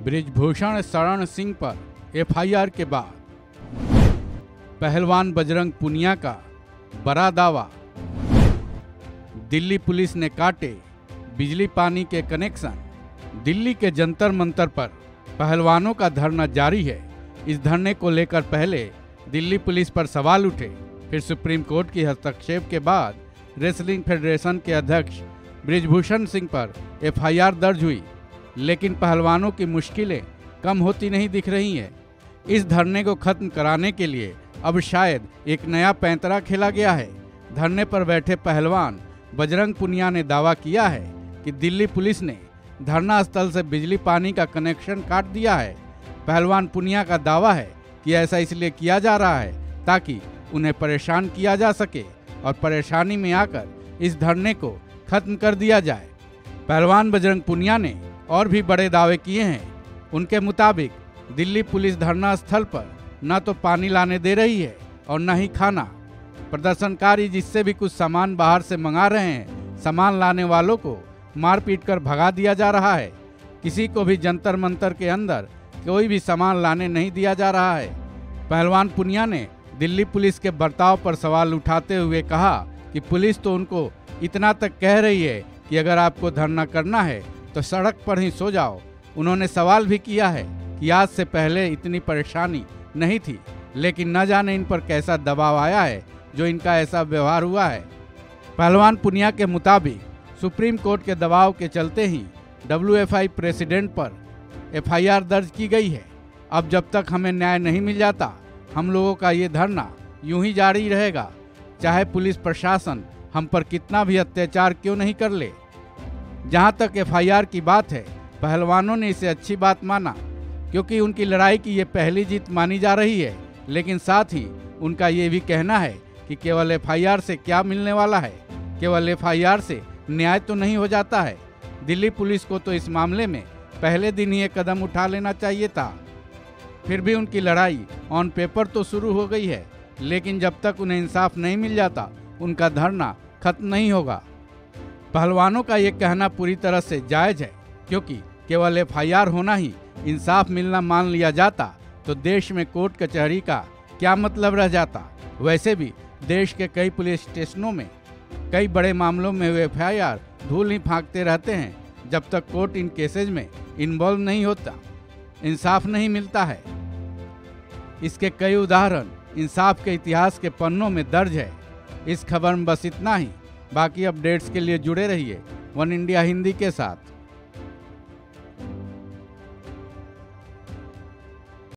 बृजभूषण शरण सिंह पर एफआईआर के बाद पहलवान बजरंग पुनिया का बड़ा दावा। दिल्ली पुलिस ने काटे बिजली पानी के कनेक्शन। दिल्ली के जंतर मंतर पर पहलवानों का धरना जारी है। इस धरने को लेकर पहले दिल्ली पुलिस पर सवाल उठे, फिर सुप्रीम कोर्ट की हस्तक्षेप के बाद रेसलिंग फेडरेशन के अध्यक्ष बृजभूषण सिंह पर एफआईआर दर्ज हुई। लेकिन पहलवानों की मुश्किलें कम होती नहीं दिख रही हैं। इस धरने को खत्म कराने के लिए अब शायद एक नया पैंतरा खेला गया है। धरने पर बैठे पहलवान बजरंग पुनिया ने दावा किया है कि दिल्ली पुलिस ने धरना स्थल से बिजली पानी का कनेक्शन काट दिया है। पहलवान पुनिया का दावा है कि ऐसा इसलिए किया जा रहा है ताकि उन्हें परेशान किया जा सके और परेशानी में आकर इस धरने को खत्म कर दिया जाए। पहलवान बजरंग पुनिया ने और भी बड़े दावे किए हैं। उनके मुताबिक दिल्ली पुलिस धरना स्थल पर न तो पानी लाने दे रही है और न ही खाना। प्रदर्शनकारी जिससे भी कुछ सामान बाहर से मंगा रहे हैं, सामान लाने वालों को मार पीट कर भगा दिया जा रहा है। किसी को भी जंतर मंतर के अंदर कोई भी सामान लाने नहीं दिया जा रहा है। पहलवान पुनिया ने दिल्ली पुलिस के बर्ताव पर सवाल उठाते हुए कहा कि पुलिस तो उनको इतना तक कह रही है कि अगर आपको धरना करना है तो सड़क पर ही सो जाओ। उन्होंने सवाल भी किया है कि आज से पहले इतनी परेशानी नहीं थी, लेकिन न जाने इन पर कैसा दबाव आया है जो इनका ऐसा व्यवहार हुआ है। पहलवान पुनिया के मुताबिक सुप्रीम कोर्ट के दबाव के चलते ही WFI प्रेसिडेंट पर एफआईआर दर्ज की गई है। अब जब तक हमें न्याय नहीं मिल जाता, हम लोगों का ये धरना यूं ही जारी रहेगा, चाहे पुलिस प्रशासन हम पर कितना भी अत्याचार क्यों नहीं कर ले। जहां तक एफआईआर की बात है, पहलवानों ने इसे अच्छी बात माना क्योंकि उनकी लड़ाई की ये पहली जीत मानी जा रही है। लेकिन साथ ही उनका ये भी कहना है कि केवल एफआईआर से क्या मिलने वाला है, केवल एफआईआर से न्याय तो नहीं हो जाता है। दिल्ली पुलिस को तो इस मामले में पहले दिन ही एक कदम उठा लेना चाहिए था। फिर भी उनकी लड़ाई ऑन पेपर तो शुरू हो गई है, लेकिन जब तक उन्हें इंसाफ नहीं मिल जाता उनका धरना खत्म नहीं होगा। पहलवानों का ये कहना पूरी तरह से जायज़ है, क्योंकि केवल एफआईआर होना ही इंसाफ मिलना मान लिया जाता तो देश में कोर्ट कचहरी का क्या मतलब रह जाता। वैसे भी देश के कई पुलिस स्टेशनों में कई बड़े मामलों में हुए एफआईआर धूल ही फांकते रहते हैं। जब तक कोर्ट इन केसेज में इन्वॉल्व नहीं होता, इंसाफ नहीं मिलता है। इसके कई उदाहरण इंसाफ के इतिहास के पन्नों में दर्ज है। इस खबर में बस इतना ही। बाकी अपडेट्स के लिए जुड़े रहिए वन इंडिया हिंदी के साथ।